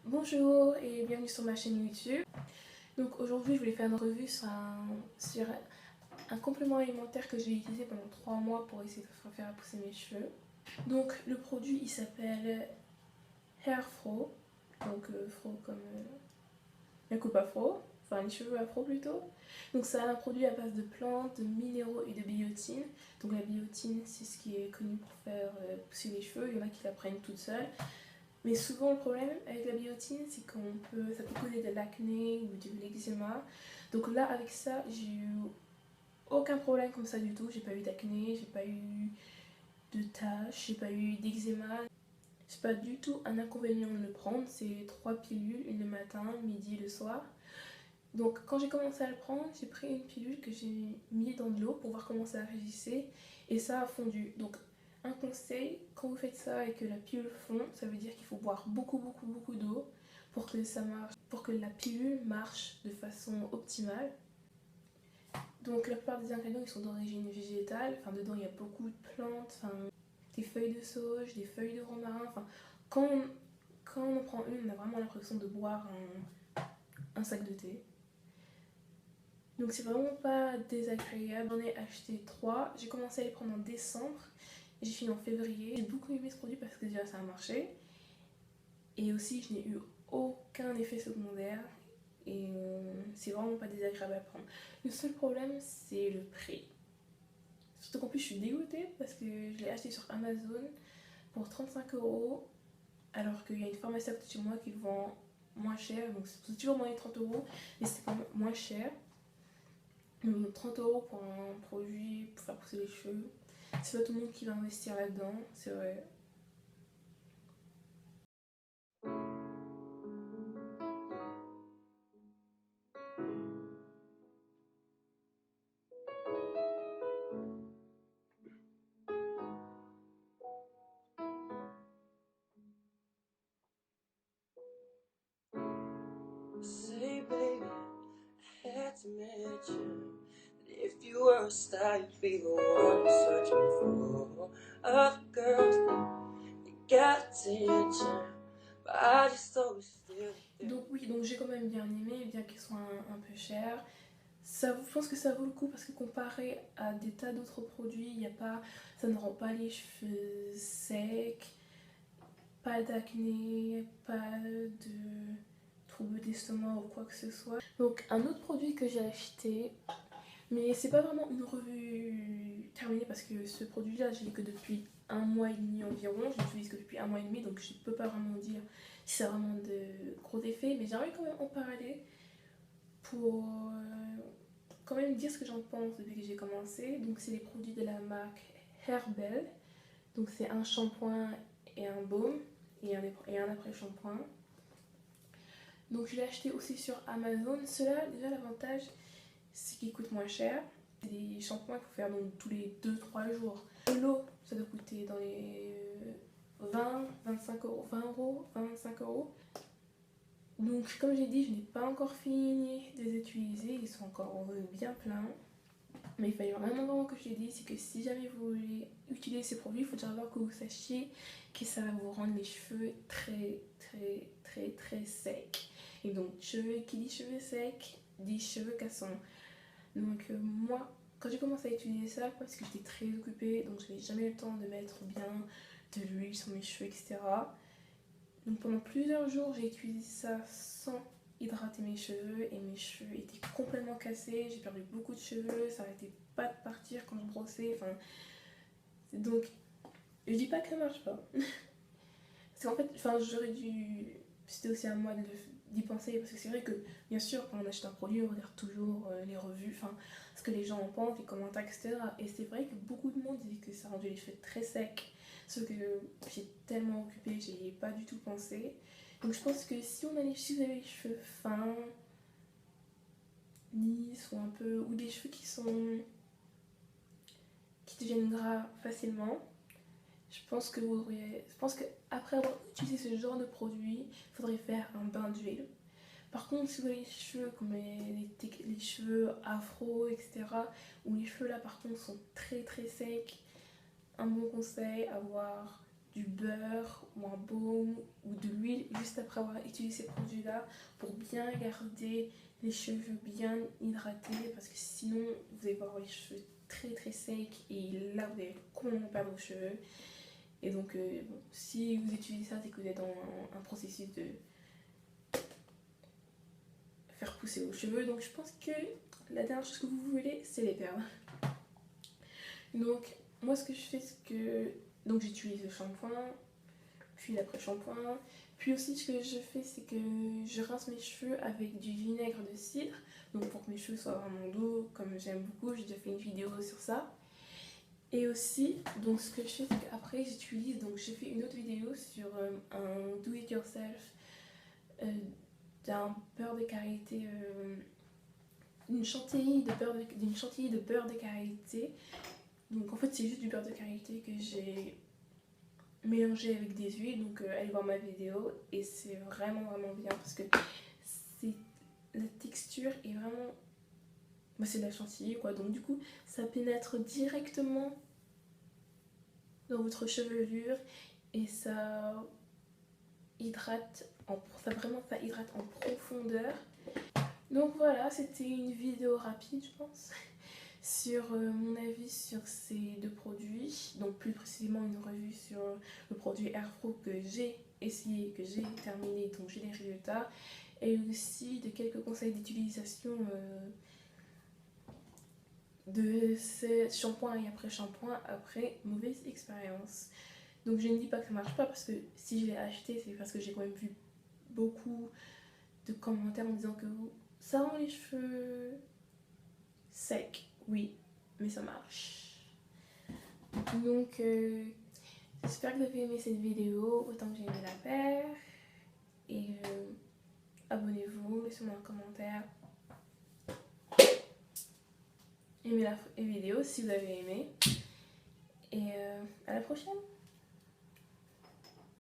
Bonjour et bienvenue sur ma chaîne YouTube. Donc aujourd'hui je voulais faire une revue sur un complément alimentaire que j'ai utilisé pendant 3 mois pour essayer de faire pousser mes cheveux. Donc le produit il s'appelle Hair Fro, donc fro comme la coupe afro, enfin les cheveux afro plutôt. Donc c'est un produit à base de plantes, de minéraux et de biotine. Donc la biotine c'est ce qui est connu pour faire pousser les cheveux, il y en a qui la prennent toute seule. Mais souvent le problème avec la biotine, c'est ça peut causer de l'acné ou de l'eczéma. Donc là avec ça, j'ai eu aucun problème comme ça du tout. J'ai pas eu d'acné, j'ai pas eu de taches, j'ai pas eu d'eczéma. C'est pas du tout un inconvénient de le prendre. C'est 3 pilules, une le matin, midi et le soir. Donc quand j'ai commencé à le prendre, j'ai pris une pilule que j'ai mis dans de l'eau pour voir comment ça réagissait et ça a fondu. Donc un conseil, quand vous faites ça et que la pilule fond, ça veut dire qu'il faut boire beaucoup d'eau pour que ça marche, pour que la pilule marche de façon optimale. Donc la plupart des ingrédients ils sont d'origine végétale, enfin dedans il y a beaucoup de plantes, enfin des feuilles de sauge, des feuilles de romarin, enfin quand on, quand on en prend une, on a vraiment l'impression de boire un sac de thé. Donc c'est vraiment pas désagréable. J'en ai acheté 3. J'ai commencé à les prendre en décembre. J'ai fini en février. J'ai beaucoup aimé ce produit parce que déjà ça a marché. Et aussi je n'ai eu aucun effet secondaire. Et c'est vraiment pas désagréable à prendre. Le seul problème c'est le prix. Surtout qu'en plus je suis dégoûtée parce que je l'ai acheté sur Amazon pour 35 € alors qu'il y a une pharmacie à côté de chez moi qui le vend moins cher. Donc c'est toujours moins de 30 € mais c'est quand même moins cher. 30 € pour un produit pour faire pousser les cheveux, c'est pas tout le monde qui va investir là-dedans, c'est vrai. Say, baby, I had to mention that if you were a star, you'd be the one to search me for. Other girls, they got attention, but I just always feel that Donc oui, donc j'ai quand même bien aimé, bien qu'ils soient un peu chers. Je pense que ça vaut le coup parce que comparé à des tas d'autres produits, y a pas, ça ne rend pas les cheveux secs, pas d'acné, pas de troubles d'estomac ou quoi que ce soit. Donc un autre produit que j'ai acheté, mais c'est pas vraiment une revue terminée parce que ce produit-là, je l'ai que depuis 1 mois et demi environ. Je l'utilise que depuis 1 mois et demi, donc je peux pas vraiment dire si ça a vraiment de gros effets. Mais j'aimerais quand même en parler pour quand même dire ce que j'en pense depuis que j'ai commencé. Donc c'est les produits de la marque Herbel. Donc c'est un shampoing et un baume et un après-shampoing. Donc je l'ai acheté aussi sur Amazon. Cela, déjà l'avantage, c'est qu'il coûte moins cher. C'est des shampoings qu'il faut faire donc tous les 2-3 jours. L'eau, ça doit coûter dans les 20-25 €, 20 €, 25 €. Donc comme j'ai dit, je n'ai pas encore fini de les utiliser, ils sont encore bien pleins. Mais il fallait vraiment que je les dise, c'est que si jamais vous voulez utiliser ces produits, il faut déjà d'abord que vous sachiez que ça va vous rendre les cheveux très secs. Et donc cheveux, qui dit cheveux secs, dit cheveux cassants. Donc moi, quand j'ai commencé à utiliser ça, parce que j'étais très occupée, donc je n'avais jamais le temps de mettre bien de l'huile sur mes cheveux, etc. Donc pendant plusieurs jours, j'ai utilisé ça sans hydrater mes cheveux et mes cheveux étaient complètement cassés. J'ai perdu beaucoup de cheveux, ça n'arrêtait pas de partir quand je brossais. Enfin, donc je dis pas que ça marche pas. Parce qu'en fait, enfin, j'aurais dû. C'était aussi à moi d'y penser parce que c'est vrai que bien sûr quand on achète un produit on regarde toujours les revues, enfin ce que les gens en pensent, les commentaires, etc. Et c'est vrai que beaucoup de monde dit que ça rendait les cheveux très secs, sauf que j'ai tellement occupée, j'y ai pas du tout pensé. Donc je pense que si vous avez les cheveux fins, lisses ou un peu, ou des cheveux qui deviennent gras facilement, je pense que après avoir utilisé ce genre de produit, il faudrait faire un bain d'huile. Par contre, si vous avez les cheveux comme les cheveux afro, etc., ou les cheveux là par contre sont très secs, un bon conseil, avoir du beurre ou un baume ou de l'huile juste après avoir utilisé ces produits-là pour bien garder les cheveux bien hydratés, parce que sinon vous allez avoir les cheveux très secs et là vous allez complètement perdre vos cheveux. Et donc bon, si vous utilisez ça, c'est que vous êtes dans un processus de faire pousser vos cheveux. Donc je pense que la dernière chose que vous voulez, c'est les perdre. Donc moi ce que je fais, c'est que donc j'utilise le shampoing, puis l'après-shampoing. Puis aussi ce que je fais, c'est que je rince mes cheveux avec du vinaigre de cidre, donc pour que mes cheveux soient vraiment doux, comme j'aime beaucoup. J'ai déjà fait une vidéo sur ça. Et aussi, donc ce que je fais, c'est qu'après j'utilise, donc j'ai fait une autre vidéo sur un do it yourself d'un beurre de karité, d'une chantilly de beurre de karité. Donc en fait c'est juste du beurre de karité que j'ai mélangé avec des huiles, donc allez voir ma vidéo. Et c'est vraiment bien parce que la texture est vraiment, bah, c'est de la chantilly quoi, donc du coup ça pénètre directement dans votre chevelure et ça hydrate ça hydrate en profondeur. Donc voilà, c'était une vidéo rapide je pense sur mon avis sur ces deux produits, donc plus précisément une revue sur le produit Airfro que j'ai essayé, que j'ai terminé, donc j'ai les résultats, et aussi de quelques conseils d'utilisation de ce shampoing et après shampoing après mauvaise expérience. Donc je ne dis pas que ça marche pas, parce que si je l'ai acheté, c'est parce que j'ai quand même vu beaucoup de commentaires en disant que ça rend les cheveux secs, oui, mais ça marche. Donc j'espère que vous avez aimé cette vidéo autant que j'ai aimé la faire. Et abonnez-vous, laissez-moi un commentaire. Aimez la vidéo si vous avez aimé. Et à la prochaine.